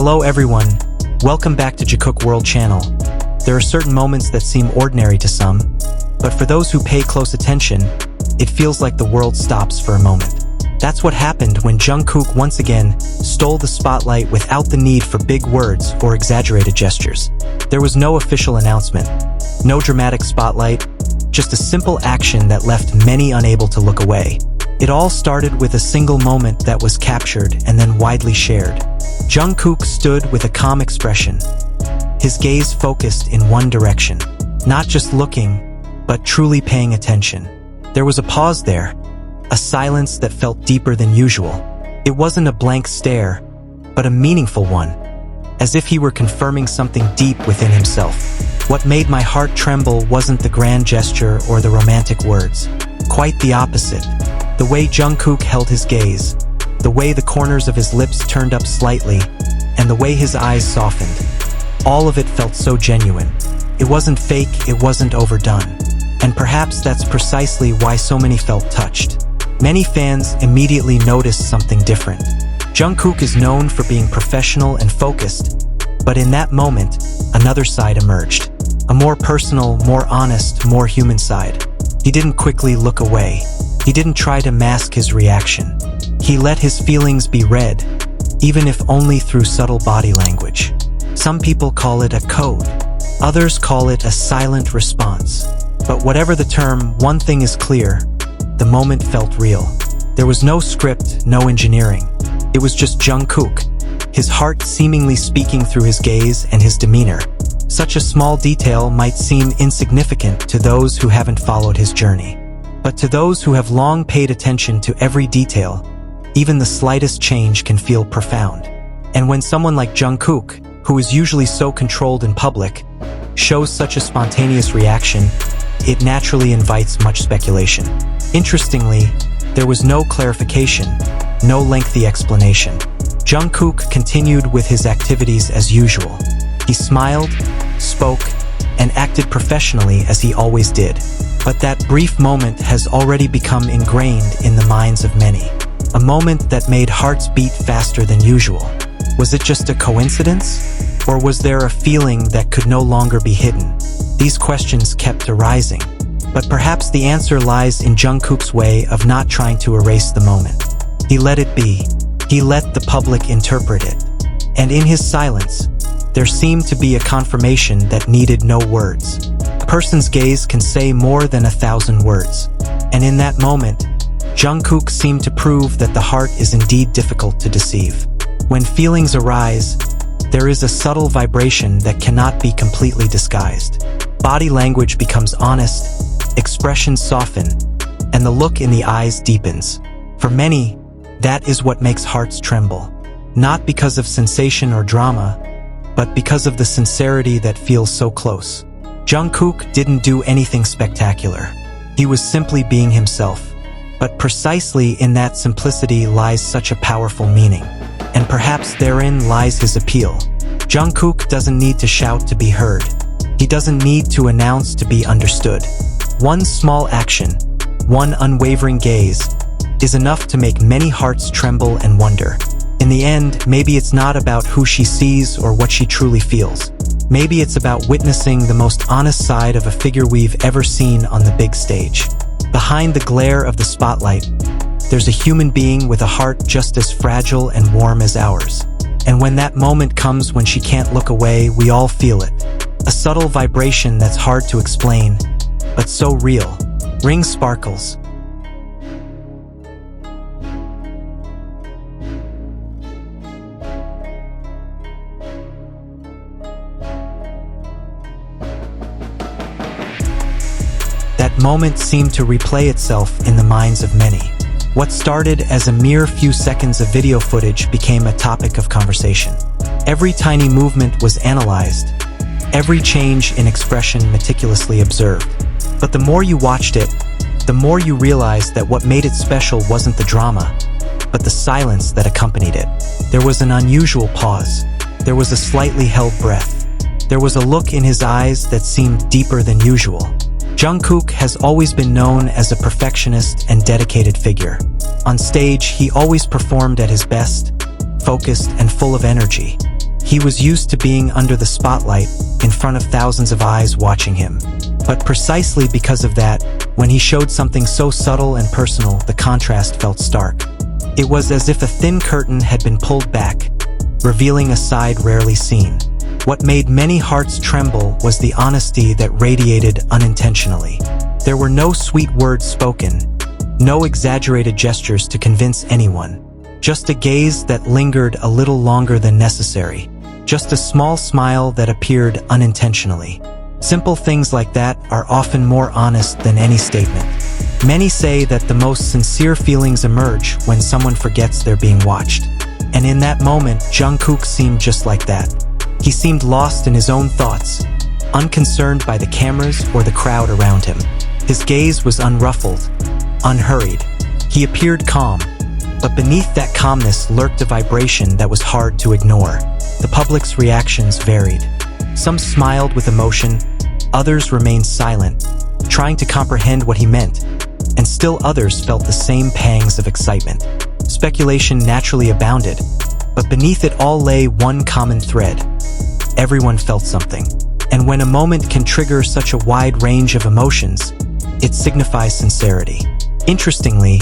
Hello everyone, welcome back to Jikook World Channel. There are certain moments that seem ordinary to some, but for those who pay close attention, it feels like the world stops for a moment. That's what happened when Jungkook once again stole the spotlight without the need for big words or exaggerated gestures. There was no official announcement, no dramatic spotlight, just a simple action that left many unable to look away. It all started with a single moment that was captured and then widely shared. Jungkook stood with a calm expression, his gaze focused in one direction, not just looking, but truly paying attention. There was a pause there, a silence that felt deeper than usual. It wasn't a blank stare, but a meaningful one, as if he were confirming something deep within himself. What made my heart tremble wasn't the grand gesture or the romantic words. Quite the opposite. The way Jungkook held his gaze, the way the corners of his lips turned up slightly, and the way his eyes softened. All of it felt so genuine. It wasn't fake, it wasn't overdone. And perhaps that's precisely why so many felt touched. Many fans immediately noticed something different. Jungkook is known for being professional and focused, but in that moment, another side emerged. A more personal, more honest, more human side. He didn't quickly look away. He didn't try to mask his reaction. He let his feelings be read, even if only through subtle body language. Some people call it a code. Others call it a silent response. But whatever the term, one thing is clear. The moment felt real. There was no script, no engineering. It was just Jungkook, his heart seemingly speaking through his gaze and his demeanor. Such a small detail might seem insignificant to those who haven't followed his journey. But to those who have long paid attention to every detail, even the slightest change can feel profound. And when someone like Jungkook, who is usually so controlled in public, shows such a spontaneous reaction, it naturally invites much speculation. Interestingly, there was no clarification, no lengthy explanation. Jungkook continued with his activities as usual. He smiled, spoke, and acted professionally as he always did. But that brief moment has already become ingrained in the minds of many. A moment that made hearts beat faster than usual. Was it just a coincidence? Or was there a feeling that could no longer be hidden? These questions kept arising. But perhaps the answer lies in Jungkook's way of not trying to erase the moment. He let it be. He let the public interpret it. And in his silence, there seemed to be a confirmation that needed no words. A person's gaze can say more than 1,000 words. And in that moment, Jungkook seemed to prove that the heart is indeed difficult to deceive. When feelings arise, there is a subtle vibration that cannot be completely disguised. Body language becomes honest, expressions soften, and the look in the eyes deepens. For many, that is what makes hearts tremble. Not because of sensation or drama, but because of the sincerity that feels so close. Jungkook didn't do anything spectacular. He was simply being himself. But precisely in that simplicity lies such a powerful meaning. And perhaps therein lies his appeal. Jungkook doesn't need to shout to be heard. He doesn't need to announce to be understood. One small action, one unwavering gaze, is enough to make many hearts tremble and wonder. In the end, maybe it's not about who she sees or what she truly feels. Maybe it's about witnessing the most honest side of a figure we've ever seen on the big stage. Behind the glare of the spotlight, there's a human being with a heart just as fragile and warm as ours. And when that moment comes when she can't look away, we all feel it. A subtle vibration that's hard to explain, but so real. Ring sparkles. That moment seemed to replay itself in the minds of many. What started as a mere few seconds of video footage became a topic of conversation. Every tiny movement was analyzed, every change in expression meticulously observed. But the more you watched it, the more you realized that what made it special wasn't the drama, but the silence that accompanied it. There was an unusual pause. There was a slightly held breath. There was a look in his eyes that seemed deeper than usual. Jungkook has always been known as a perfectionist and dedicated figure. On stage, he always performed at his best, focused and full of energy. He was used to being under the spotlight, in front of thousands of eyes watching him. But precisely because of that, when he showed something so subtle and personal, the contrast felt stark. It was as if a thin curtain had been pulled back, revealing a side rarely seen. What made many hearts tremble was the honesty that radiated unintentionally. There were no sweet words spoken, no exaggerated gestures to convince anyone. Just a gaze that lingered a little longer than necessary. Just a small smile that appeared unintentionally. Simple things like that are often more honest than any statement. Many say that the most sincere feelings emerge when someone forgets they're being watched. And in that moment, Jungkook seemed just like that. He seemed lost in his own thoughts, unconcerned by the cameras or the crowd around him. His gaze was unruffled, unhurried. He appeared calm, but beneath that calmness lurked a vibration that was hard to ignore. The public's reactions varied. Some smiled with emotion, others remained silent, trying to comprehend what he meant, and still others felt the same pangs of excitement. Speculation naturally abounded, but beneath it all lay one common thread. Everyone felt something. And when a moment can trigger such a wide range of emotions, it signifies sincerity. Interestingly,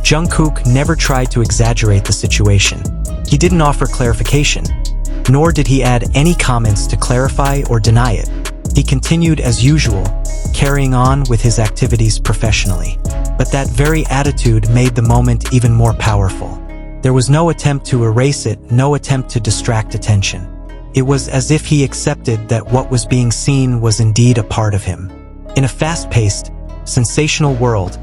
Jungkook never tried to exaggerate the situation. He didn't offer clarification, nor did he add any comments to clarify or deny it. He continued as usual, carrying on with his activities professionally. But that very attitude made the moment even more powerful. There was no attempt to erase it, no attempt to distract attention. It was as if he accepted that what was being seen was indeed a part of him. In a fast-paced, sensational world,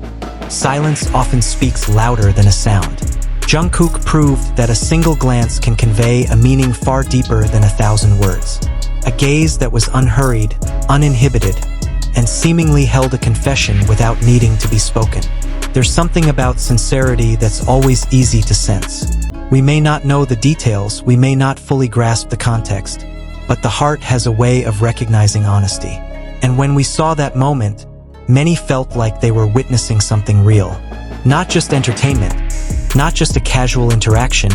silence often speaks louder than a sound. Jungkook proved that a single glance can convey a meaning far deeper than 1,000 words. A gaze that was unhurried, uninhibited, and seemingly held a confession without needing to be spoken. There's something about sincerity that's always easy to sense. We may not know the details, we may not fully grasp the context, but the heart has a way of recognizing honesty. And when we saw that moment, many felt like they were witnessing something real. Not just entertainment, not just a casual interaction,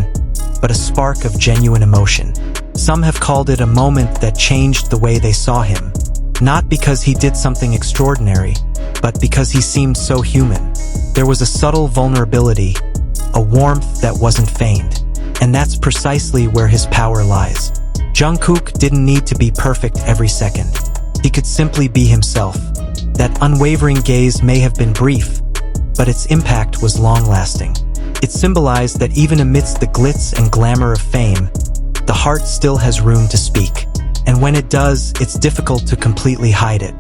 but a spark of genuine emotion. Some have called it a moment that changed the way they saw him. Not because he did something extraordinary, but because he seemed so human. There was a subtle vulnerability, a warmth that wasn't feigned. And that's precisely where his power lies. Jungkook didn't need to be perfect every second. He could simply be himself. That unwavering gaze may have been brief, but its impact was long-lasting. It symbolized that even amidst the glitz and glamour of fame, the heart still has room to speak. And when it does, it's difficult to completely hide it.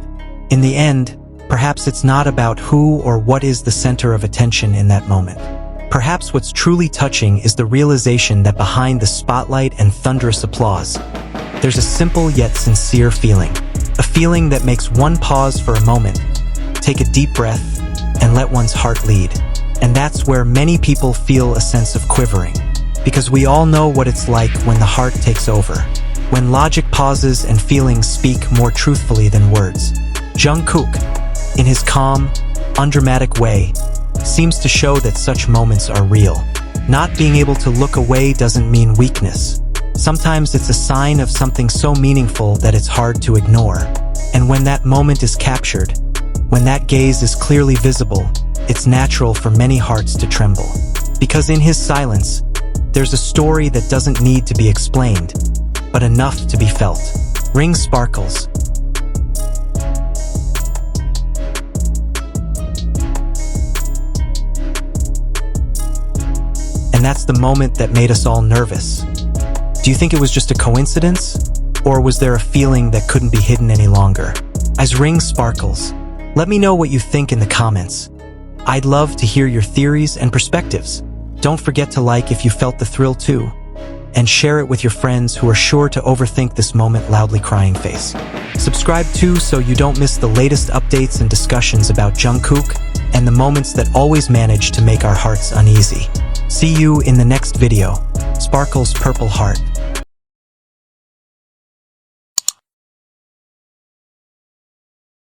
In the end, perhaps it's not about who or what is the center of attention in that moment. Perhaps what's truly touching is the realization that behind the spotlight and thunderous applause, there's a simple yet sincere feeling. A feeling that makes one pause for a moment, take a deep breath, and let one's heart lead. And that's where many people feel a sense of quivering. Because we all know what it's like when the heart takes over. When logic pauses and feelings speak more truthfully than words. Jungkook, in his calm, undramatic way, seems to show that such moments are real. Not being able to look away doesn't mean weakness. Sometimes it's a sign of something so meaningful that it's hard to ignore. And when that moment is captured, when that gaze is clearly visible, it's natural for many hearts to tremble. Because in his silence, there's a story that doesn't need to be explained, but enough to be felt. Ring sparkles. And that's the moment that made us all nervous. Do you think it was just a coincidence? Or was there a feeling that couldn't be hidden any longer? As ring sparkles, let me know what you think in the comments. I'd love to hear your theories and perspectives. Don't forget to like if you felt the thrill too, and share it with your friends who are sure to overthink this moment loudly crying face. Subscribe too so you don't miss the latest updates and discussions about Jungkook and the moments that always manage to make our hearts uneasy. See you in the next video. Sparkle's Purple Heart.